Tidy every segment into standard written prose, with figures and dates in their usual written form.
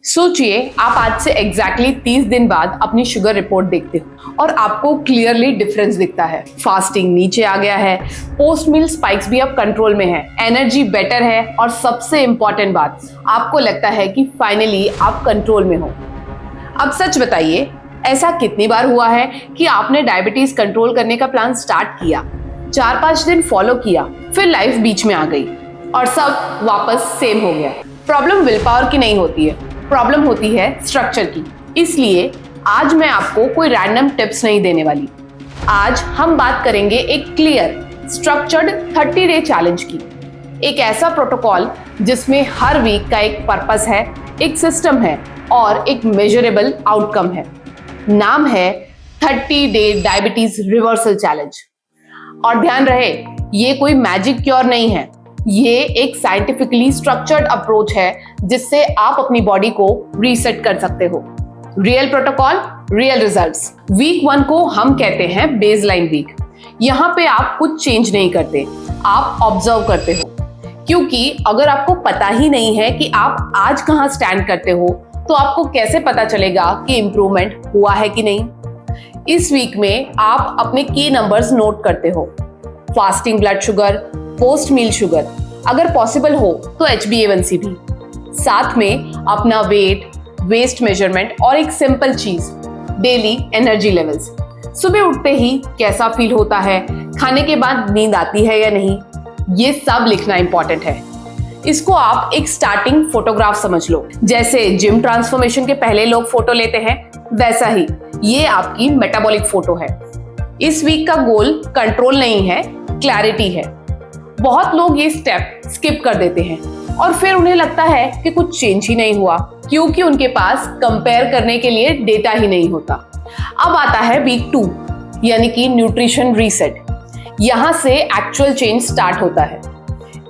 सोचिए आप आज से एग्जैक्टली 30 दिन बाद अपनी शुगर रिपोर्ट देखते हो और आपको क्लियरली डिफरेंस दिखता है। फास्टिंग नीचे आ गया है, पोस्ट मील स्पाइक्स भी अब कंट्रोल में है, एनर्जी बेटर है और सबसे इंपॉर्टेंट बात, आपको लगता है कि फाइनली आप कंट्रोल में हो। अब सच बताइए, ऐसा कितनी बार हुआ है कि आपने डायबिटीज कंट्रोल करने का प्लान स्टार्ट किया, 4-5 दिन फॉलो किया, फिर लाइफ बीच में आ गई और सब वापस सेम हो गया। प्रॉब्लम विल पावर की नहीं होती है, प्रॉब्लम होती है स्ट्रक्चर की। इसलिए आज मैं आपको कोई रैंडम टिप्स नहीं देने वाली। आज हम बात करेंगे एक क्लियर स्ट्रक्चर्ड 30 डे चैलेंज की, एक ऐसा प्रोटोकॉल जिसमें हर वीक का एक पर्पस है, एक सिस्टम है और एक मेजरेबल आउटकम है। नाम है 30 डे डायबिटीज रिवर्सल चैलेंज। और ध्यान रहे, ये कोई मैजिक क्योर नहीं है, ये एक साइंटिफिकली स्ट्रक्चर्ड अप्रोच है जिससे आप अपनी बॉडी को रीसेट कर सकते हो। Real protocol, real results. Week 1 को हम कहते हैं बेसलाइन वीक। यहाँ पे आप कुछ चेंज नहीं करते, आप ऑब्जर्व करते हो, क्योंकि अगर आपको पता ही नहीं है कि आप आज कहाँ स्टैंड करते हो तो आपको कैसे पता चलेगा कि इंप्रूवमेंट हुआ है कि नहीं। इस वीक में आप अपने की नंबर्स नोट करते हो, फास्टिंग ब्लड शुगर, पोस्ट मील शुगर, अगर पॉसिबल हो तो HbA1c भी, साथ में अपना वेट, वेस्ट मेजरमेंट और एक सिंपल चीज, डेली एनर्जी लेवल्स। सुबह उठते ही कैसा फील होता है, खाने के बाद नींद आती है या नहीं, ये सब लिखना इंपॉर्टेंट है। इसको आप एक स्टार्टिंग फोटोग्राफ समझ लो। जैसे जिम ट्रांसफॉर्मेशन के पहले लोग फोटो लेते हैं, वैसा ही ये आपकी मेटाबॉलिक फोटो है। इस वीक का गोल कंट्रोल नहीं है, क्लैरिटी है। बहुत लोग ये स्टेप स्किप कर देते हैं और फिर उन्हें लगता है कि कुछ चेंज ही नहीं हुआ, क्योंकि उनके पास कंपेयर करने के लिए डेटा ही नहीं होता। अब आता है वीक 2 यानी कि न्यूट्रिशन रीसेट। यहां से एक्चुअल चेंज स्टार्ट होता है,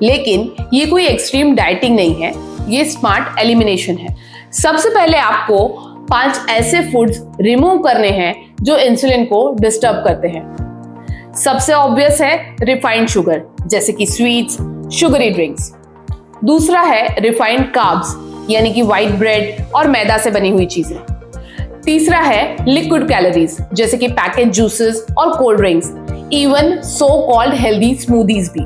लेकिन ये कोई एक्सट्रीम डाइटिंग नहीं है, ये स्मार्ट एलिमिनेशन है। सबसे पहले आपको 5 ऐसे फूड्स रिमूव करने हैं जो इंसुलिन को डिस्टर्ब करते हैं। सबसे ऑब्वियस है रिफाइंड शुगर, जैसे कि स्वीट्स, शुगरी ड्रिंक्स। दूसरा है रिफाइंड कार्ब्स, यानी कि व्हाइट ब्रेड और मैदा से बनी हुई चीजें। तीसरा है लिक्विड कैलोरीज, जैसे कि पैकेज जूसेस और cold drinks, even so called healthy smoothies भी।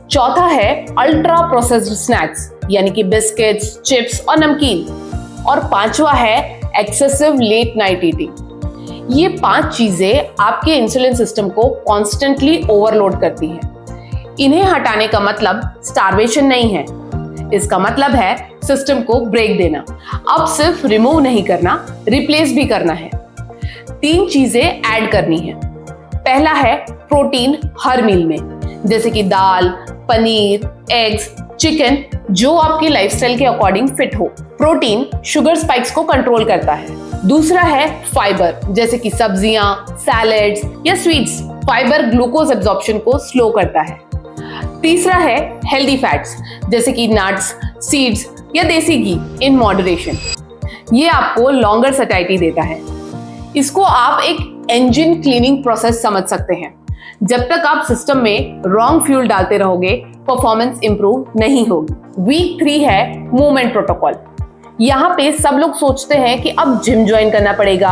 चौथा है अल्ट्रा प्रोसेस्ड स्नैक्स, यानी कि बिस्किट्स, चिप्स और नमकीन। और पांचवा है एक्सेसिव लेट नाइट ईटिंग। ये 5 चीजें आपके इंसुलिन सिस्टम को कॉन्स्टेंटली ओवरलोड करती हैं। इन्हें हटाने का मतलब स्टार्वेशन नहीं है, इसका मतलब है सिस्टम को ब्रेक देना। अब सिर्फ रिमूव नहीं करना, रिप्लेस भी करना है। 3 चीजें ऐड करनी है। पहला है प्रोटीन हर मील में, जैसे कि दाल, पनीर, एग्स, चिकन, जो आपकी लाइफस्टाइल के अकॉर्डिंग फिट हो। प्रोटीन शुगर स्पाइक्स को कंट्रोल करता है। दूसरा है फाइबर, जैसे कि सब्जियां, सैलेड्स या स्वीट्स। फाइबर ग्लूकोज एब्जॉर्प्शन को स्लो करता है। तीसरा है हेल्दी फैट्स, जैसे कि नट्स, सीड्स या देसी घी इन मॉडरेशन। ये आपको लॉन्गर सैटिस्फैक्शन देता है। इसको आप एक इंजन क्लीनिंग प्रोसेस समझ सकते हैं। जब तक आप सिस्टम में रॉन्ग फ्यूल डालते रहोगे, परफॉर्मेंस इंप्रूव नहीं होगी। वीक 3 है मूवमेंट प्रोटोकॉल। यहाँ पे सब लोग सोचते हैं कि अब जिम ज्वाइन करना पड़ेगा,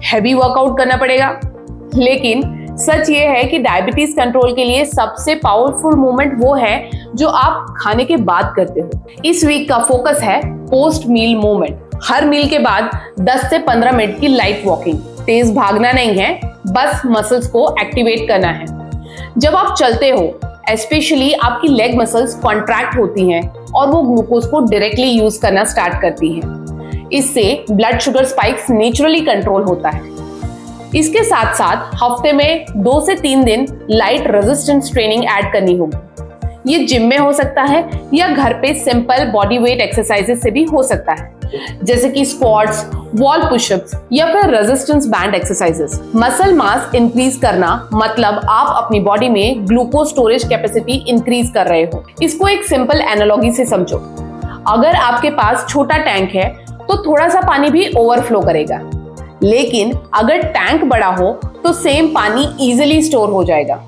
हैवी वर्कआउट करना पड़ेगा, लेकिन सच ये है कि डायबिटीज कंट्रोल के लिए सबसे पावरफुल मूवमेंट वो है जो आप खाने के बाद करते हो। इस वीक का फोकस है पोस्ट मील मूवमेंट। हर मील के बाद 10 से 15 मिनट की लाइट वॉकिंग। तेज भागना नहीं है, बस मसल्स को एक्टिवेट करना है। जब आप चलते हो, स्पेशली आपकी लेग मसल्स कॉन्ट्रैक्ट होती हैं और वो ग्लूकोज को डायरेक्टली यूज करना स्टार्ट करती हैं। इससे blood sugar spikes naturally control होता है। इसके साथ साथ हफ्ते में 2 से 3 दिन लाइट रेजिस्टेंस ट्रेनिंग ऐड करनी होगी। ये जिम में हो सकता है या घर पे सिंपल बॉडी वेट एक्सरसाइजेस से भी हो सकता है, जैसे कि स्क्वाट्स, वॉल पुशअप्स या फिर resistance band exercises. Muscle mass increase करना मतलब आप अपनी बॉडी में ग्लूकोज स्टोरेज कैपेसिटी इंक्रीज कर रहे हो। इसको एक सिंपल एनालॉजी से समझो। अगर आपके पास छोटा टैंक है तो थोड़ा सा पानी भी ओवरफ्लो करेगा, लेकिन अगर टैंक बड़ा हो तो सेम पानी इजीली स्टोर हो जाएगा।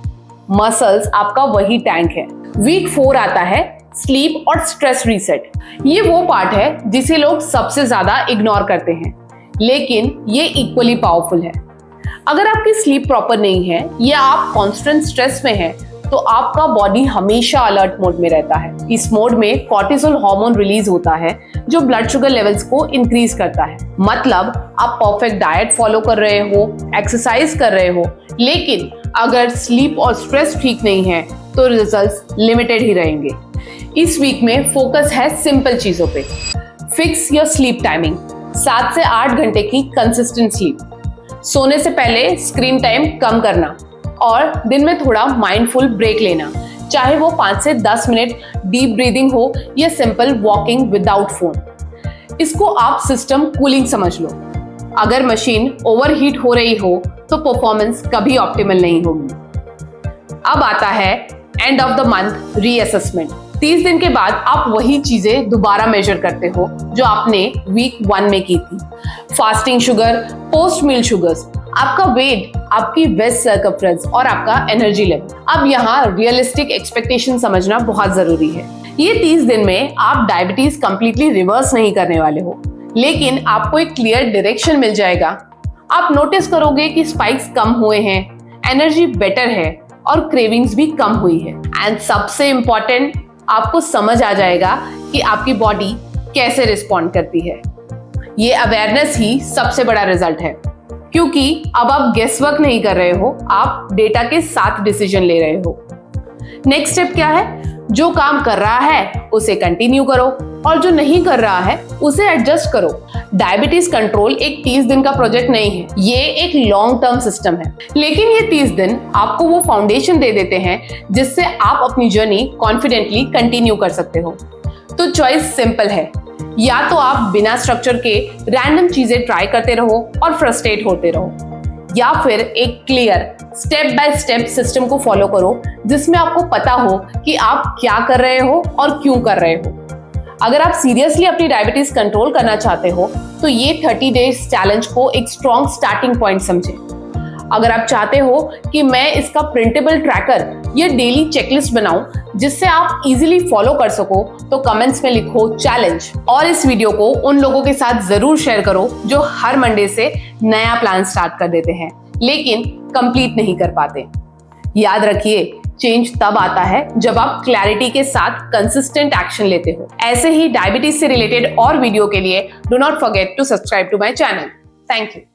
मसल्स आपका वही टैंक है। वीक 4 आता है स्लीप और स्ट्रेस रीसेट। ये वो पार्ट है जिसे लोग सबसे ज्यादा इग्नोर करते हैं, लेकिन ये इक्वली पावरफुल है। अगर आपकी स्लीप प्रॉपर नहीं है या आप कॉन्स्टेंट स्ट्रेस में हैं, तो आपका बॉडी हमेशा अलर्ट मोड में रहता है। इस मोड में कॉर्टिसोल हार्मोन रिलीज होता है जो ब्लड शुगर लेवल्स को इंक्रीज करता है। मतलब आप परफेक्ट डाइट फॉलो कर रहे हो, एक्सरसाइज कर रहे हो, लेकिन अगर स्लीप और स्ट्रेस ठीक नहीं है तो रिजल्ट्स लिमिटेड ही रहेंगे। इस वीक में फोकस है सिंपल चीजों पे। फिक्स योर स्लीप टाइमिंग, 7 से 8 घंटे की कंसिस्टेंट स्लीप। सोने से पहले स्क्रीन टाइम कम करना और दिन में थोड़ा माइंडफुल ब्रेक लेना, चाहे वो 5 से 10 मिनट डीप ब्रीदिंग हो या सिंपल वॉकिंग विदाउट फोन। इसको आप सिस्टम कूलिंग समझ लो। अगर मशीन ओवरहीट हो रही हो तो परफॉर्मेंस कभी ऑप्टिमल नहीं होगी। अब आता है end of the month reassessment. 30 दिन के बाद आप वही चीजें दोबारा मेजर करते हो जो आपने वीक 1 में की थी। फास्टिंग शुगर, पोस्ट मील शुगर्स, आपका वेट, आपकी वेस्ट सर्कमफ्रेंस और आपका एनर्जी लेवल। अब यहाँ रियलिस्टिक एक्सपेक्टेशन समझना बहुत जरूरी है। ये 30 दिन में आप डायबिटीज कंप्लीटली रिवर्स नहीं करने वाले हो, लेकिन आपको एक क्लियर डायरेक्शन मिल जाएगा। आप नोटिस करोगे कि स्पाइक्स कम हुए हैं, एनर्जी बेटर है और क्रेविंग्स भी कम हुई है। एंड सबसे इंपॉर्टेंट, आपको समझ आ जाएगा कि आपकी बॉडी कैसे रिस्पॉन्ड करती है। ये अवेयरनेस ही सबसे बड़ा रिजल्ट है, क्योंकि अब आप गेस वर्क नहीं कर रहे हो, आप डेटा के साथ डिसीजन ले रहे हो। नेक्स्ट स्टेप क्या है? जो काम कर रहा है उसे कंटिन्यू करो और जो नहीं कर रहा है उसे एडजस्ट करो। डायबिटीज कंट्रोल एक 30 दिन का प्रोजेक्ट नहीं है, ये एक लॉन्ग टर्म सिस्टम है। लेकिन ये 30 दिन आपको वो फाउंडेशन दे देते हैं जिससे आप अपनी जर्नी कॉन्फिडेंटली कंटिन्यू कर सकते हो। तो चॉइस सिंपल है, या तो आप बिना स्ट्रक्चर के रैंडम चीजें ट्राई करते रहो और फ्रस्ट्रेट होते रहो, या फिर एक clear step by step system को फॉलो करो जिसमें आपको पता हो कि आप क्या कर रहे हो और क्यों कर रहे हो। अगर आप सीरियसली अपनी डायबिटीज कंट्रोल करना चाहते हो तो ये 30 डेज चैलेंज को एक स्ट्रॉन्ग स्टार्टिंग पॉइंट समझें। अगर आप चाहते हो कि मैं इसका प्रिंटेबल ट्रैकर या डेली चेकलिस्ट बनाऊं जिससे आप इजीली फॉलो कर सको, तो कमेंट्स में लिखो चैलेंज, और इस वीडियो को उन लोगों के साथ जरूर शेयर करो जो हर मंडे से नया प्लान स्टार्ट कर देते हैं लेकिन कंप्लीट नहीं कर पाते। याद रखिए, चेंज तब आता है जब आप क्लैरिटी के साथ कंसिस्टेंट एक्शन लेते हो। ऐसे ही डायबिटीज से रिलेटेड और वीडियो के लिए do not forget to subscribe to my channel. Thank you.